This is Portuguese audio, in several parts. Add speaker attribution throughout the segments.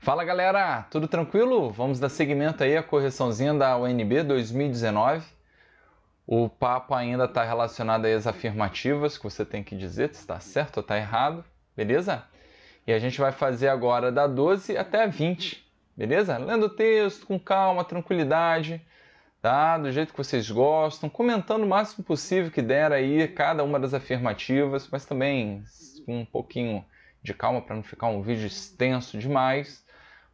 Speaker 1: Fala galera, tudo tranquilo? Vamos dar seguimento aí à correçãozinha da UNB 2019. O papo ainda está relacionado aí às afirmativas, que você tem que dizer se está certo ou está errado, beleza? E a gente vai fazer agora da 12 até a 20, beleza? Lendo o texto com calma, tranquilidade, tá? Do jeito que vocês gostam, comentando o máximo possível que der aí cada uma das afirmativas, mas também com um pouquinho de calma para não ficar um vídeo extenso demais.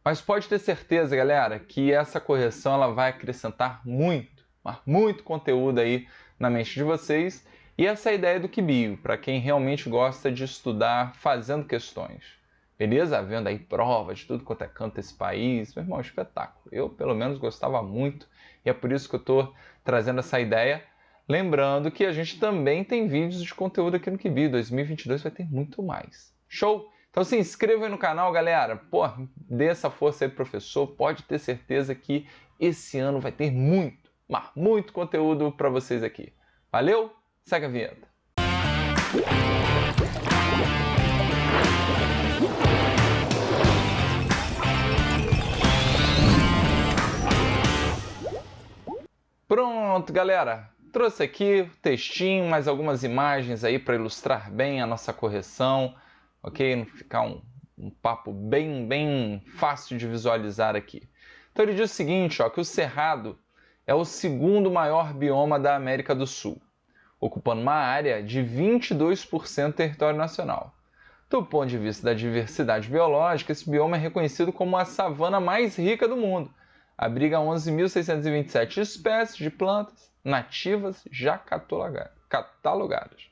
Speaker 1: Mas pode ter certeza, galera, que essa correção ela vai acrescentar muito, mas muito conteúdo aí na mente de vocês. E essa é a ideia do QBio, para quem realmente gosta de estudar fazendo questões. Beleza? Vendo aí provas de tudo quanto é canto desse país. Meu irmão, espetáculo. Eu, pelo menos, gostava muito e é por isso que eu estou trazendo essa ideia. Lembrando que a gente também tem vídeos de conteúdo aqui no QBio. 2022 vai ter muito mais. Show? Então se inscreva aí no canal, galera. Pô, dê essa força aí pro professor. Pode ter certeza que esse ano vai ter muito, mas muito conteúdo para vocês aqui. Valeu? Segue a vinheta. Pronto, galera. Trouxe aqui o textinho, mais algumas imagens aí para ilustrar bem a nossa correção. Ok? Não ficar um papo bem fácil de visualizar aqui. Então ele diz o seguinte, ó, que o Cerrado é o segundo maior bioma da América do Sul, ocupando uma área de 22% do território nacional. Do ponto de vista da diversidade biológica, esse bioma é reconhecido como a savana mais rica do mundo. Abriga 11.627 espécies de plantas nativas já catalogadas.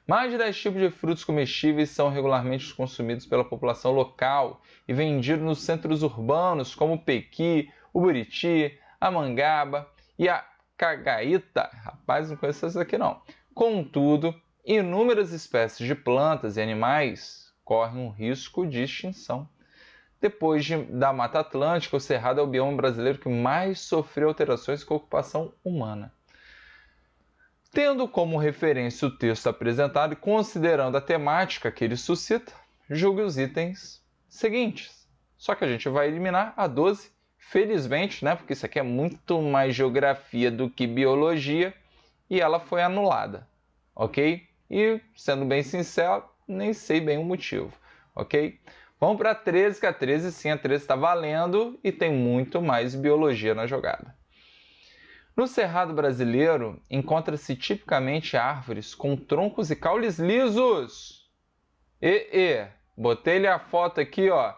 Speaker 1: Mais de 10 tipos de frutos comestíveis são regularmente consumidos pela população local e vendidos nos centros urbanos como o pequi, o buriti, a mangaba e a cagaíta. Rapaz, não conheço essas aqui não. Contudo, inúmeras espécies de plantas e animais correm um risco de extinção. Depois da Mata Atlântica, o Cerrado é o bioma brasileiro que mais sofreu alterações com a ocupação humana. Tendo como referência o texto apresentado e considerando a temática que ele suscita, julgue os itens seguintes. Só que a gente vai eliminar a 12, felizmente, né? Porque isso aqui é muito mais geografia do que biologia, e ela foi anulada, ok? E, sendo bem sincero, nem sei bem o motivo, ok? Vamos para a 13, que a 13 sim, a 13 está valendo e tem muito mais biologia na jogada. No Cerrado brasileiro, encontra-se tipicamente árvores com troncos e caules lisos. Botei-lhe a foto aqui, ó,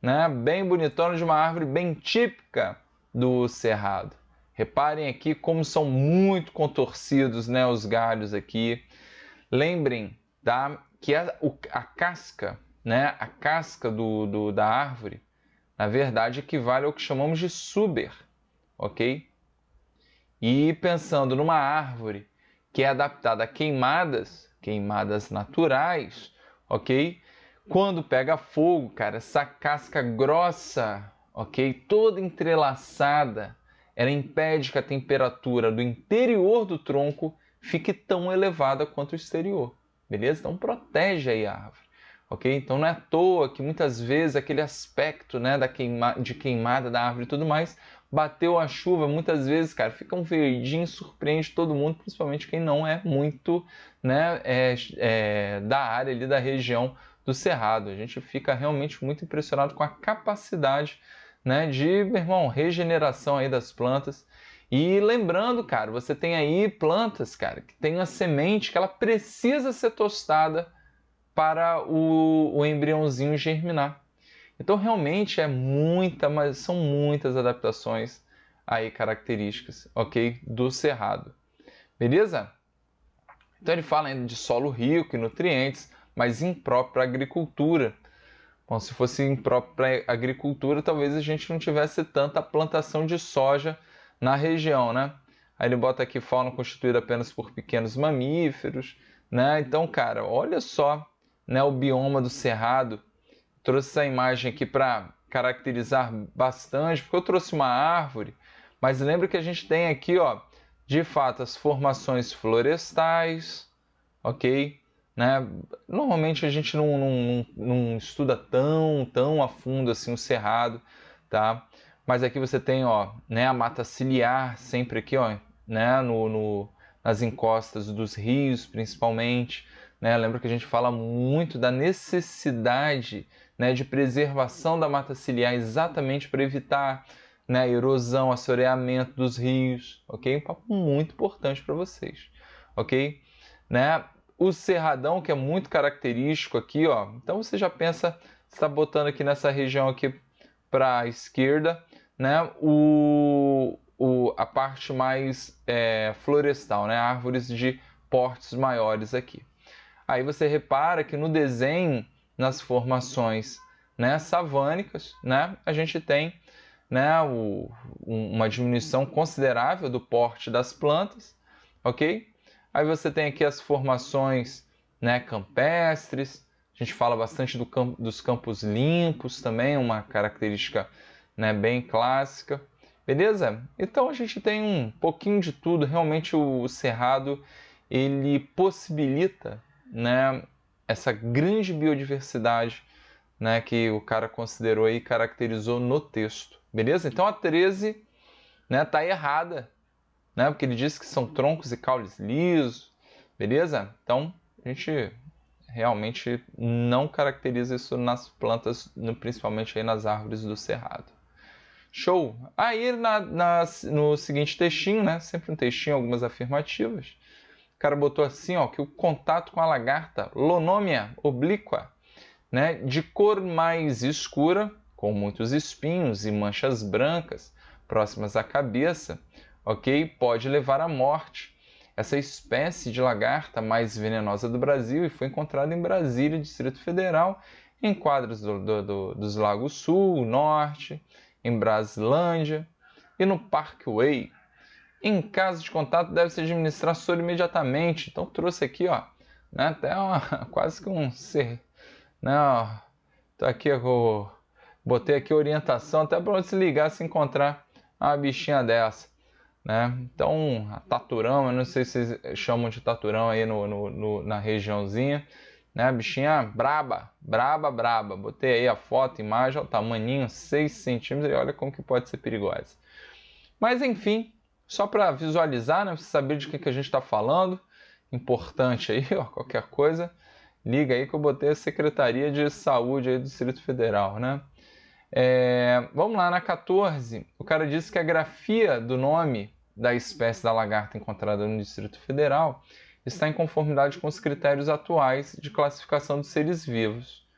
Speaker 1: né, bem bonitona de uma árvore bem típica do Cerrado. Reparem aqui como são muito contorcidos, né, os galhos aqui. Lembrem que a casca, né, a casca da árvore, na verdade, equivale ao que chamamos de suber, ok? E pensando numa árvore que é adaptada a queimadas naturais, ok? Quando pega fogo, cara, essa casca grossa, ok? Toda entrelaçada, ela impede que a temperatura do interior do tronco fique tão elevada quanto o exterior, beleza? Então protege aí a árvore, ok? Então não é à toa que muitas vezes aquele aspecto, né, de queimada da árvore e tudo mais, bateu a chuva, muitas vezes, cara, fica um verdinho, surpreende todo mundo, principalmente quem não é muito, né, da área ali da região do Cerrado. A gente fica realmente muito impressionado com a capacidade, né, de, meu irmão, regeneração aí das plantas. E lembrando, cara, você tem aí plantas, cara, que tem uma semente que ela precisa ser tostada para o embriãozinho germinar. Então realmente mas são muitas adaptações aí características, ok, do Cerrado. Beleza? Então ele fala ainda de solo rico em nutrientes, mas impróprio para a agricultura. Bom, se fosse impróprio para a agricultura, talvez a gente não tivesse tanta plantação de soja na região, né? Aí ele bota aqui fauna constituída apenas por pequenos mamíferos, né? Então, cara, olha só, né, o bioma do Cerrado. Trouxe essa imagem aqui para caracterizar bastante, porque eu trouxe uma árvore, mas lembra que a gente tem aqui, ó, de fato, as formações florestais, ok? né? Normalmente a gente não estuda tão a fundo assim o cerrado, tá? Mas aqui você tem, ó, né, a mata ciliar sempre aqui, ó, né, nas encostas dos rios, principalmente, né? Lembra que a gente fala muito da necessidade, né, de preservação da mata ciliar exatamente para evitar, né, erosão, assoreamento dos rios, ok? Um papo muito importante para vocês, ok? Né? O cerradão, que é muito característico aqui, ó. Então você já pensa, está botando aqui nessa região aqui para a esquerda, né? A parte mais florestal, né? Árvores de portes maiores aqui. Aí você repara que no desenho, nas formações, né, savânicas, né, a gente tem, né, uma diminuição considerável do porte das plantas, ok? Aí você tem aqui as formações, né, campestres. A gente fala bastante dos campos limpos também, uma característica, né, bem clássica. Beleza? Então a gente tem um pouquinho de tudo. Realmente o cerrado ele possibilita, né, essa grande biodiversidade, né, que o cara considerou e caracterizou no texto. Beleza? Então a 13, né, tá errada, né, porque ele diz que são troncos e caules lisos. Beleza? Então a gente realmente não caracteriza isso nas plantas, principalmente aí nas árvores do cerrado. Show! Aí no seguinte textinho, né, sempre um textinho, algumas afirmativas, o cara botou assim, ó, que o contato com a lagarta Lonomia obliqua, né, de cor mais escura, com muitos espinhos e manchas brancas próximas à cabeça, ok, pode levar à morte. Essa espécie de lagarta mais venenosa do Brasil e foi encontrada em Brasília, Distrito Federal, em quadras dos Lagos Sul, Norte, em Braslândia e no Parkway. Em caso de contato, deve-se administrar soro imediatamente. Então trouxe aqui, ó, né, até quase que um ser, né, ó, tô aqui, botei aqui a orientação até para se ligar se encontrar uma bichinha dessa, né? Então a taturão, eu não sei se vocês chamam de taturão aí na regiãozinha, né? A bichinha braba, braba. Botei aí a foto, imagem, ó, tamanhinho 6 centímetros e olha como que pode ser perigosa. Mas enfim, só para visualizar, né? Você saber de que a gente está falando, importante aí, ó, qualquer coisa, liga aí que eu botei a Secretaria de Saúde aí do Distrito Federal, né? Vamos lá, na 14, o cara disse que a grafia do nome da espécie da lagarta encontrada no Distrito Federal está em conformidade com os critérios atuais de classificação dos seres vivos.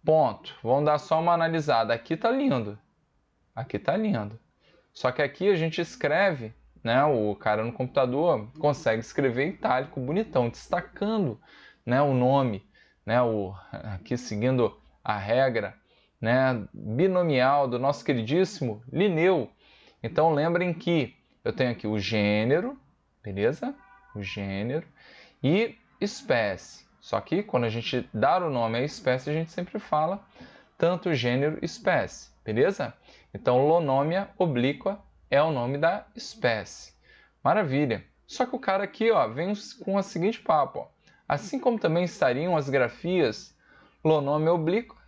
Speaker 1: Ponto. Vamos dar só uma analisada. Aqui tá lindo. Aqui tá lindo. Só que aqui a gente escreve, né? O cara no computador consegue escrever itálico, bonitão, destacando, né, o nome, né? Aqui seguindo a regra, né, binomial do nosso queridíssimo Linneu. Então lembrem que eu tenho aqui o gênero, beleza? O gênero e espécie. Só que quando a gente dá o nome à espécie, a gente sempre fala tanto gênero espécie, beleza? Então Lonomia obliqua é o nome da espécie. Maravilha. Só que o cara aqui, ó, vem com o seguinte papo, ó. Assim como também estariam as grafias Lonomia obliqua,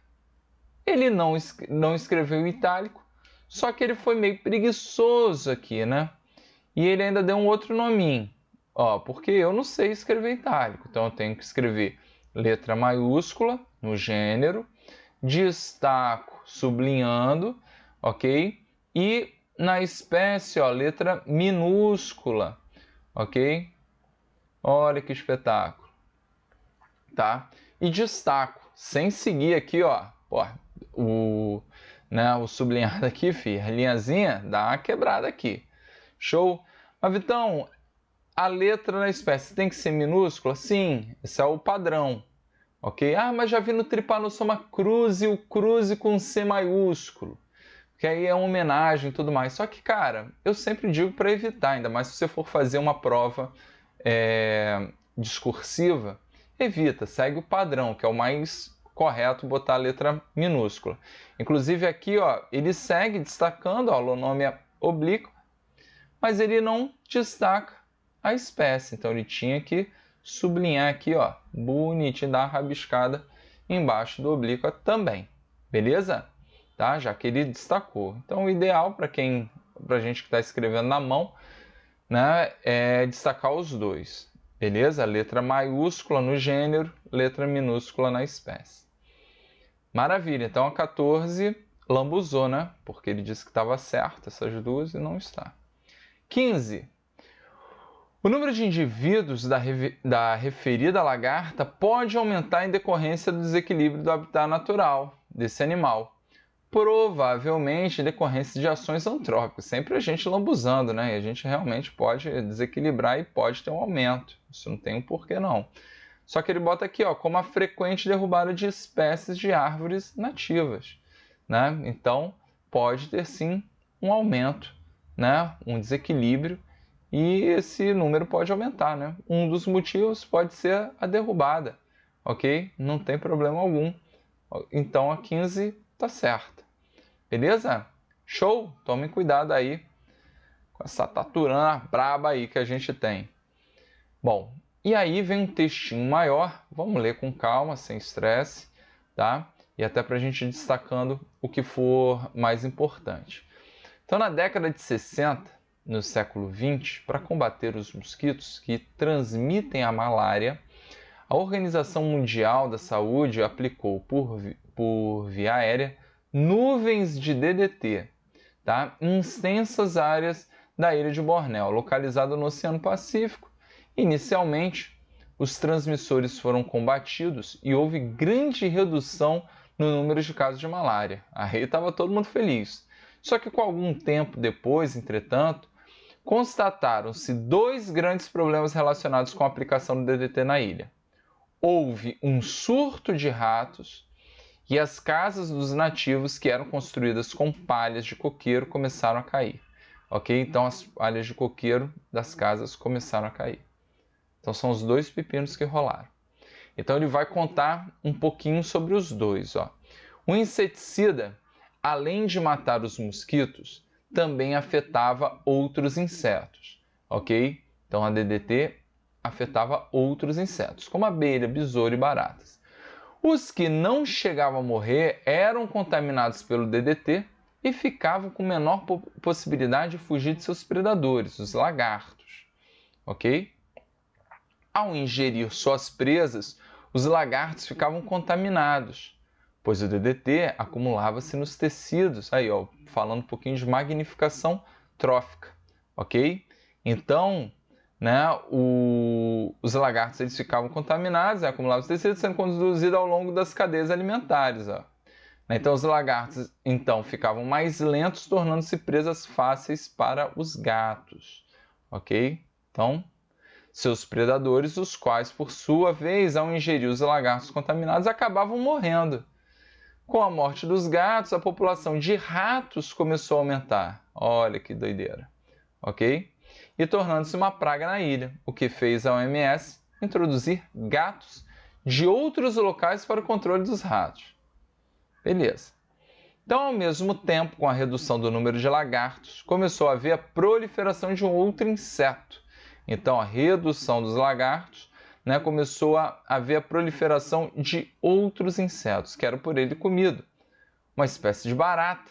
Speaker 1: ele não escreveu em itálico, só que ele foi meio preguiçoso aqui, né? E ele ainda deu um outro nominho, ó, porque eu não sei escrever itálico, então eu tenho que escrever letra maiúscula no gênero, destaco sublinhando, ok? E na espécie, ó, letra minúscula, ok? Olha que espetáculo, tá? E destaco, sem seguir aqui, ó, o sublinhado aqui, filho, a linhazinha dá uma quebrada aqui. Show? Mas, Vitão, a letra na espécie tem que ser minúscula? Sim, esse é o padrão. Ok? Ah, mas já vi no Trypanosoma cruzi, o cruzi com C maiúsculo. Que aí é uma homenagem e tudo mais. Só que, cara, eu sempre digo para evitar, ainda mais se você for fazer uma prova discursiva, evita, segue o padrão, que é o mais correto botar a letra minúscula. Inclusive aqui, ó, ele segue destacando, ó, Lonomia oblíqua, mas ele não destaca a espécie. Então ele tinha que sublinhar aqui, ó, bonitinho, dá uma rabiscada embaixo do oblíqua também, beleza? Tá? Já que ele destacou. Então, o ideal para a gente que está escrevendo na mão, né, é destacar os dois, beleza? Letra maiúscula no gênero, letra minúscula na espécie. Maravilha, então a 14 lambuzou, né? Porque ele disse que estava certo essas duas e não está. 15. O número de indivíduos da referida lagarta pode aumentar em decorrência do desequilíbrio do habitat natural desse animal. Provavelmente em decorrência de ações antrópicas. Sempre a gente lambuzando, né? E a gente realmente pode desequilibrar e pode ter um aumento. Isso não tem um porquê, não. Só que ele bota aqui, ó, como a frequente derrubada de espécies de árvores nativas, né? Então, pode ter sim um aumento, né? Um desequilíbrio, e esse número pode aumentar, né? Um dos motivos pode ser a derrubada, ok? Não tem problema algum. Então, a 15 tá certa. Beleza? Show? Tomem cuidado aí com essa taturana braba aí que a gente tem. Bom, e aí vem um textinho maior, vamos ler com calma, sem estresse, tá? E até para a gente ir destacando o que for mais importante. Então, na década de 60, no século 20, para combater os mosquitos que transmitem a malária, a Organização Mundial da Saúde aplicou por via aérea nuvens de DDT, tá? Em extensas áreas da ilha de Bornéu, localizada no Oceano Pacífico. Inicialmente, os transmissores foram combatidos e houve grande redução no número de casos de malária. Aí estava todo mundo feliz. Só que com algum tempo depois, entretanto, constataram-se dois grandes problemas relacionados com a aplicação do DDT na ilha. Houve um surto de ratos e as casas dos nativos, que eram construídas com palhas de coqueiro, começaram a cair. Ok? Então as palhas de coqueiro das casas começaram a cair. Então são os dois pepinos que rolaram. Então ele vai contar um pouquinho sobre os dois. Ó. O inseticida, além de matar os mosquitos, também afetava outros insetos. Ok? Então a DDT afetava outros insetos, como abelha, besouro e baratas. Os que não chegavam a morrer eram contaminados pelo DDT e ficavam com menor possibilidade de fugir de seus predadores, os lagartos. Ok? Ao ingerir suas presas, os lagartos ficavam contaminados, pois o DDT acumulava-se nos tecidos. Aí, ó, falando um pouquinho de magnificação trófica, ok? Então, né, os lagartos eles ficavam contaminados, acumulavam os tecidos, sendo conduzidos ao longo das cadeias alimentares. Ó. Então, os lagartos então ficavam mais lentos, tornando-se presas fáceis para os gatos, ok? Então, seus predadores, os quais, por sua vez, ao ingerir os lagartos contaminados, acabavam morrendo. Com a morte dos gatos, a população de ratos começou a aumentar. Olha que doideira, ok? E tornando-se uma praga na ilha, o que fez a OMS introduzir gatos de outros locais para o controle dos ratos. Beleza. Então, ao mesmo tempo, com a redução do número de lagartos, começou a haver a proliferação de um outro inseto. Então, a redução dos lagartos, né, começou a haver a proliferação de outros insetos, que eram por ele comido. Uma espécie de barata,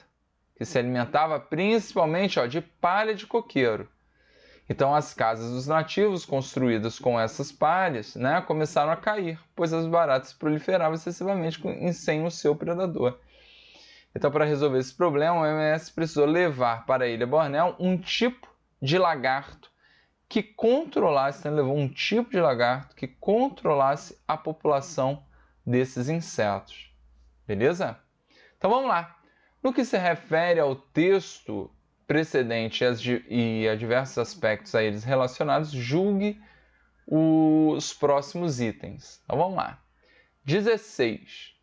Speaker 1: que se alimentava principalmente de palha de coqueiro. Então, as casas dos nativos construídas com essas palhas, né, começaram a cair, pois as baratas proliferavam excessivamente sem o seu predador. Então, para resolver esse problema, o OMS precisou levar para a Ilha Bornéu um tipo de lagarto que controlasse, então, levou um tipo de lagarto que controlasse a população desses insetos. Beleza? Então, vamos lá. No que se refere ao texto precedente e a diversos aspectos a eles relacionados, julgue os próximos itens. Então vamos lá. 16.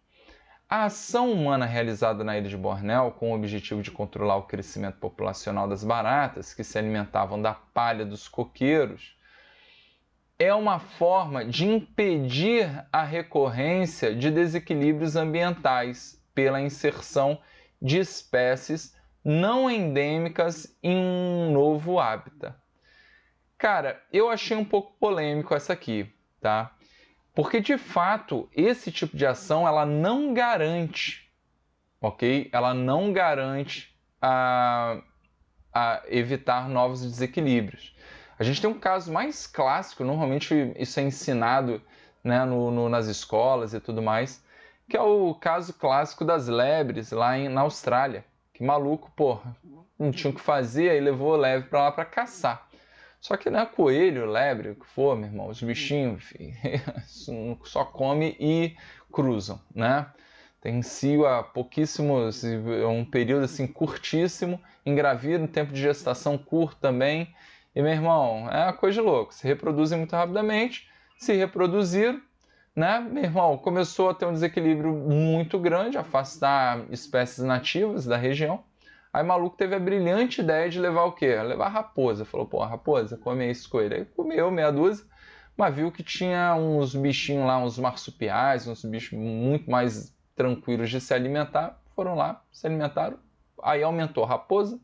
Speaker 1: A ação humana realizada na ilha de Bornéu com o objetivo de controlar o crescimento populacional das baratas, que se alimentavam da palha dos coqueiros, é uma forma de impedir a recorrência de desequilíbrios ambientais pela inserção de espécies não endêmicas em um novo hábitat. Cara, eu achei um pouco polêmico essa aqui, tá? Porque, de fato, esse tipo de ação ela não garante, ok? Ela não garante a evitar novos desequilíbrios. A gente tem um caso mais clássico, normalmente isso é ensinado, né, nas escolas e tudo mais, que é o caso clássico das lebres lá na Austrália. Que maluco, porra, não tinha o que fazer, aí levou a lebre para lá para caçar. Só que, né, coelho, lebre, o que for, meu irmão, os bichinhos, filho, só come e cruzam, né? Tem cio há pouquíssimos, um período assim curtíssimo, engravida, um tempo de gestação curto também. E, meu irmão, é uma coisa de louco. Se reproduzem muito rapidamente, se reproduziram, né? Meu irmão, começou a ter um desequilíbrio muito grande, afastar espécies nativas da região. Aí o maluco teve a brilhante ideia de levar o quê? Levar a raposa. Falou, pô, a raposa, come aí esse coelho. Aí comeu meia dúzia, mas viu que tinha uns bichinhos lá, uns marsupiais, uns bichos muito mais tranquilos de se alimentar, foram lá, se alimentaram, aí aumentou raposa,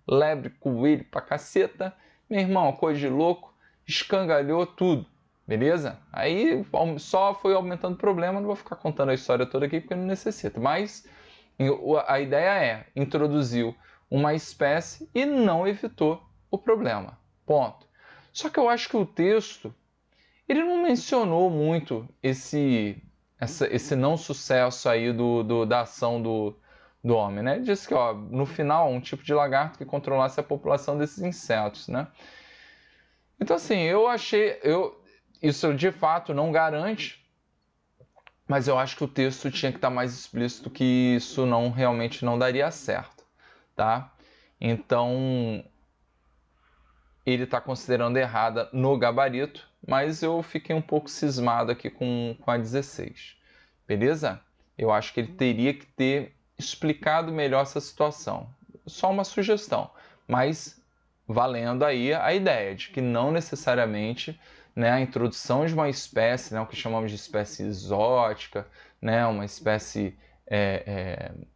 Speaker 1: lebre, coelho pra caceta, meu irmão, coisa de louco, escangalhou tudo, beleza? Aí só foi aumentando o problema, não vou ficar contando a história toda aqui porque não necessita, mas a ideia é, introduziu uma espécie e não evitou o problema, ponto. Só que eu acho que o texto, ele não mencionou muito esse não sucesso aí da ação do homem, né? Ele disse que, ó, no final, um tipo de lagarto que controlasse a população desses insetos, né? Então, assim, isso de fato não garante, mas eu acho que o texto tinha que estar mais explícito que isso realmente não daria certo, tá? Então, ele está considerando errada no gabarito, mas eu fiquei um pouco cismado aqui com a 16, beleza? Eu acho que ele teria que ter explicado melhor essa situação. Só uma sugestão, mas valendo aí a ideia de que não necessariamente, né, a introdução de uma espécie, né, o que chamamos de espécie exótica, né, uma espécie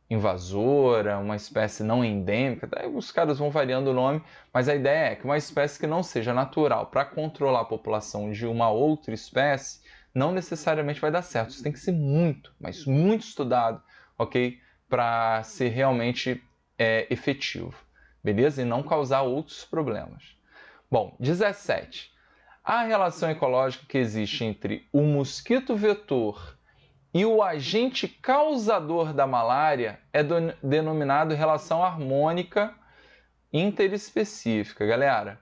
Speaker 1: invasora, uma espécie não endêmica, daí os caras vão variando o nome, mas a ideia é que uma espécie que não seja natural para controlar a população de uma outra espécie, não necessariamente vai dar certo. Isso tem que ser muito, mas muito estudado, ok? Para ser realmente efetivo, beleza? E não causar outros problemas. Bom, 17. A relação ecológica que existe entre o mosquito vetor e o agente causador da malária é denominado relação harmônica interespecífica. Galera,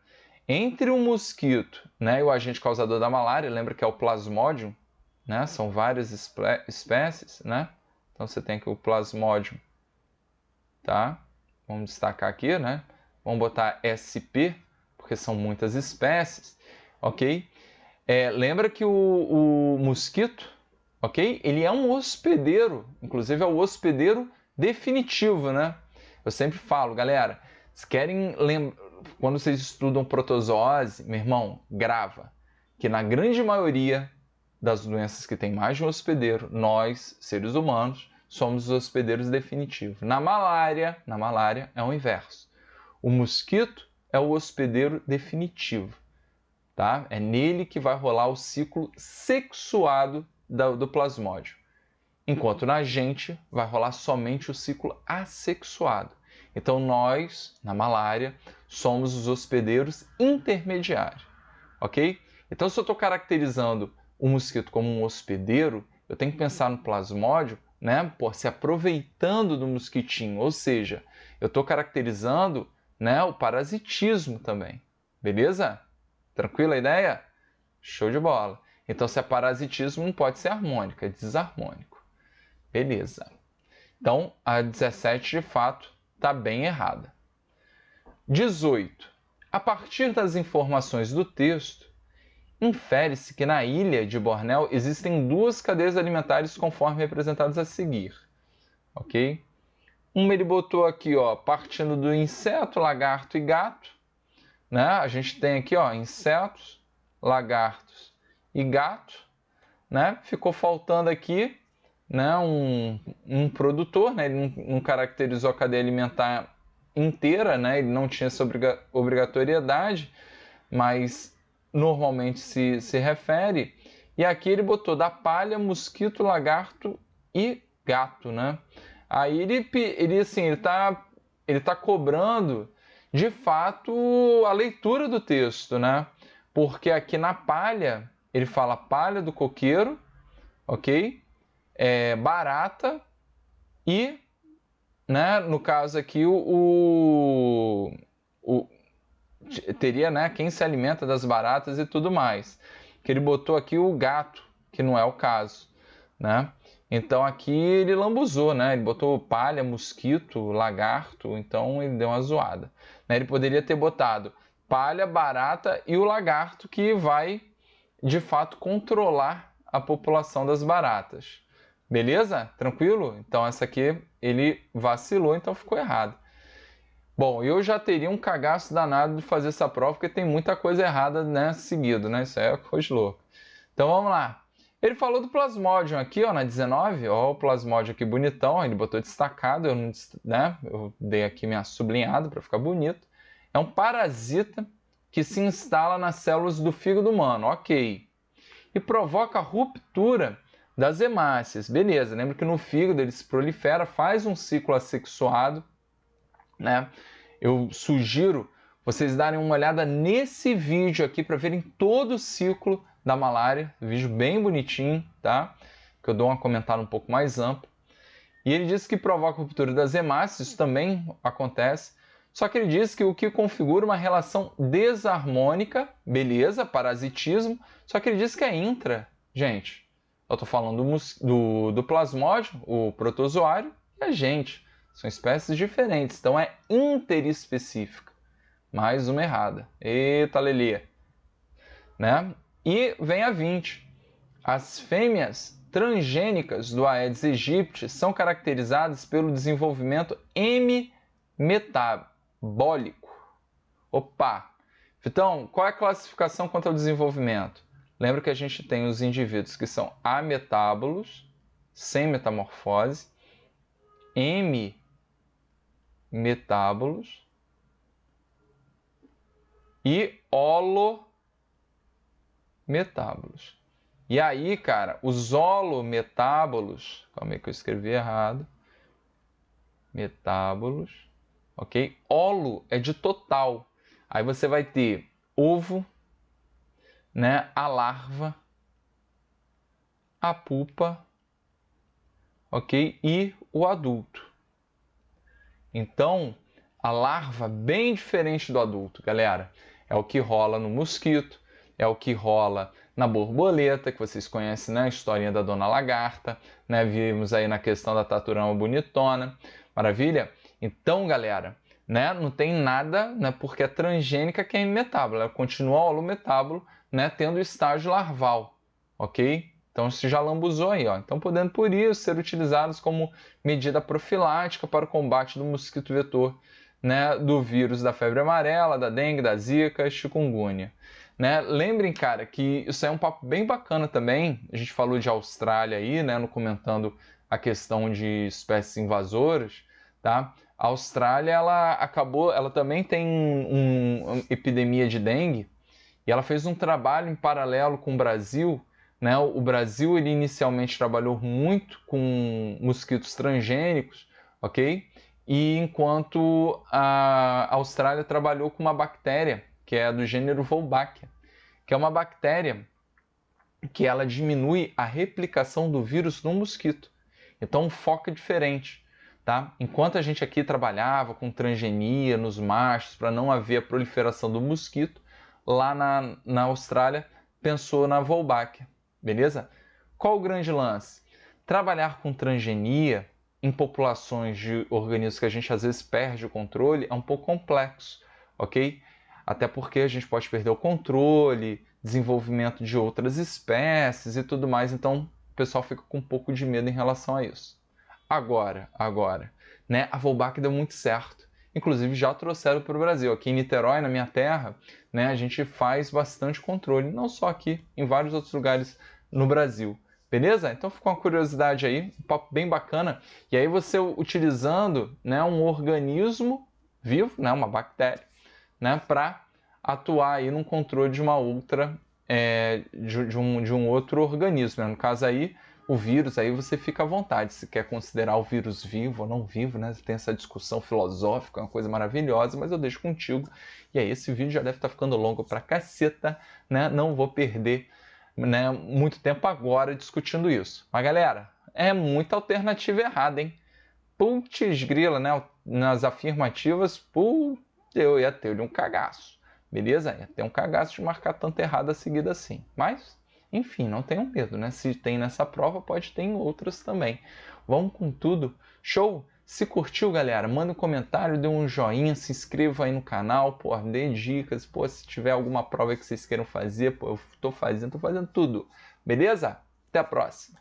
Speaker 1: entre o mosquito, né, e o agente causador da malária, lembra que é o Plasmodium, né? São várias espécies, né? Então você tem aqui o Plasmodium, tá? Vamos destacar aqui, né? Vamos botar SP, porque são muitas espécies, ok? Lembra que o mosquito, ok? Ele é um hospedeiro, inclusive é o hospedeiro definitivo, né? Eu sempre falo, galera, se querem quando vocês estudam protozoose, meu irmão, grava que na grande maioria das doenças que tem mais de um hospedeiro, nós, seres humanos, somos os hospedeiros definitivos. Na malária é o inverso. O mosquito é o hospedeiro definitivo, tá? É nele que vai rolar o ciclo sexuado do plasmódio. Enquanto na gente vai rolar somente o ciclo assexuado. Então nós, na malária, somos os hospedeiros intermediários, ok? Então se eu estou caracterizando o mosquito como um hospedeiro, eu tenho que pensar no plasmódio, né, se aproveitando do mosquitinho, ou seja, eu estou caracterizando, né, o parasitismo também, beleza? Tranquila a ideia? Show de bola. Então se é parasitismo não pode ser harmônico, é desarmônico. Beleza. Então a 17 de fato está bem errada. 18. A partir das informações do texto, infere-se que na ilha de Bornéu existem duas cadeias alimentares conforme representadas a seguir. Ok? Uma ele botou aqui, ó, partindo do inseto, lagarto e gato. Né? A gente tem aqui, ó, insetos, lagartos e gato. Né? Ficou faltando aqui, né, um produtor, né? Ele não caracterizou a cadeia alimentar inteira, né? Ele não tinha essa obrigatoriedade, mas normalmente se refere. E aqui ele botou da palha, mosquito, lagarto e gato, né? Aí ele tá cobrando, de fato, a leitura do texto, né? Porque aqui na palha, ele fala palha do coqueiro, ok? Barata e, né, no caso aqui, teria, né, quem se alimenta das baratas e tudo mais. Que ele botou aqui o gato, que não é o caso, né? Então aqui ele lambuzou, né? Ele botou palha, mosquito, lagarto, então ele deu uma zoada. Né? Ele poderia ter botado palha, barata e o lagarto, que vai, de fato, controlar a população das baratas. Beleza? Tranquilo? Então essa aqui ele vacilou, então ficou errado. Bom, eu já teria um cagaço danado de fazer essa prova, porque tem muita coisa errada, né, seguido, né? Isso aí é coisa louca. Então vamos lá. Ele falou do Plasmodium aqui, ó, na 19, ó, o Plasmodium aqui bonitão, ele botou destacado, eu, não, né, eu dei aqui minha sublinhada para ficar bonito. É um parasita que se instala nas células do fígado humano, ok. E provoca a ruptura das hemácias, beleza. Lembra que no fígado ele se prolifera, faz um ciclo assexuado, né? Eu sugiro vocês darem uma olhada nesse vídeo aqui para verem todo o ciclo da malária, vídeo bem bonitinho, tá? Que eu dou uma comentada um pouco mais ampla. E ele diz que provoca a ruptura das hemácias, isso também acontece, só que ele diz que o que configura uma relação desarmônica, beleza, parasitismo, só que ele diz que é intra, gente. Eu estou falando do plasmódio, o protozoário, e a gente. São espécies diferentes, então é interespecífica. Mais uma errada. Eita, Lelê. Né? E vem a 20. As fêmeas transgênicas do Aedes aegypti são caracterizadas pelo desenvolvimento hemimetabólico. Opa! Então, qual é a classificação quanto ao desenvolvimento? Lembra que a gente tem os indivíduos que são ametábolos, sem metamorfose, hemimetábolos e holometábolos. E aí, cara, os holometábolos, calma aí que eu escrevi errado, metábolos, ok? Holo é de total. Aí você vai ter ovo, né, a larva, a pupa, ok? E o adulto. Então, a larva bem diferente do adulto, galera. É o que rola no mosquito, é o que rola na borboleta, que vocês conhecem, né? A historinha da Dona Lagarta, né? Vimos aí na questão da taturama bonitona. Maravilha? Então, galera, né? Não tem nada, né? Porque é transgênica que é imetábulo. Ela continua holometábulo, né? Tendo estágio larval, ok? Então, se já lambuzou aí, ó. Então, podendo, por isso, ser utilizados como medida profilática para o combate do mosquito vetor, né, do vírus da febre amarela, da dengue, da zika, chikungunya. Né? Lembrem, cara, que isso é um papo bem bacana também. A gente falou de Austrália aí, né, no comentando a questão de espécies invasoras, tá? A Austrália, ela também tem uma epidemia de dengue e ela fez um trabalho em paralelo com o Brasil. Né? O Brasil ele inicialmente trabalhou muito com mosquitos transgênicos, ok? E enquanto a Austrália trabalhou com uma bactéria que é do gênero Wolbachia, que é uma bactéria que ela diminui a replicação do vírus no mosquito. Então o foco é diferente. Tá? Enquanto a gente aqui trabalhava com transgenia nos machos para não haver a proliferação do mosquito, lá na Austrália pensou na Wolbachia. Beleza? Qual o grande lance? Trabalhar com transgenia em populações de organismos que a gente às vezes perde o controle é um pouco complexo, ok? Até porque a gente pode perder o controle, desenvolvimento de outras espécies e tudo mais, então o pessoal fica com um pouco de medo em relação a isso. Agora, né? A Wolbachia deu muito certo. Inclusive já trouxeram para o Brasil. Aqui em Niterói, na minha terra, né, a gente faz bastante controle, não só aqui, em vários outros lugares no Brasil. Beleza? Então ficou uma curiosidade aí, um papo bem bacana. E aí você utilizando, né, um organismo vivo, né, uma bactéria, né, para atuar aí no controle de uma outra de um outro organismo, né? No caso aí, o vírus, aí você fica à vontade, se quer considerar o vírus vivo ou não vivo, né? Tem essa discussão filosófica, uma coisa maravilhosa, mas eu deixo contigo. E aí, esse vídeo já deve estar ficando longo pra caceta, né? Não vou perder, né, muito tempo agora discutindo isso. Mas galera, é muita alternativa errada, hein? Putz grila, né? Nas afirmativas, eu ia ter um cagaço. Beleza? Ia ter um cagaço de marcar tanto errado a seguida assim. Mas, enfim, não tenham medo, né? Se tem nessa prova, pode ter em outras também. Vamos com tudo. Show? Se curtiu, galera, manda um comentário, dê um joinha, se inscreva aí no canal, pô, dê dicas, pô, se tiver alguma prova que vocês queiram fazer, pô, eu tô fazendo tudo. Beleza? Até a próxima.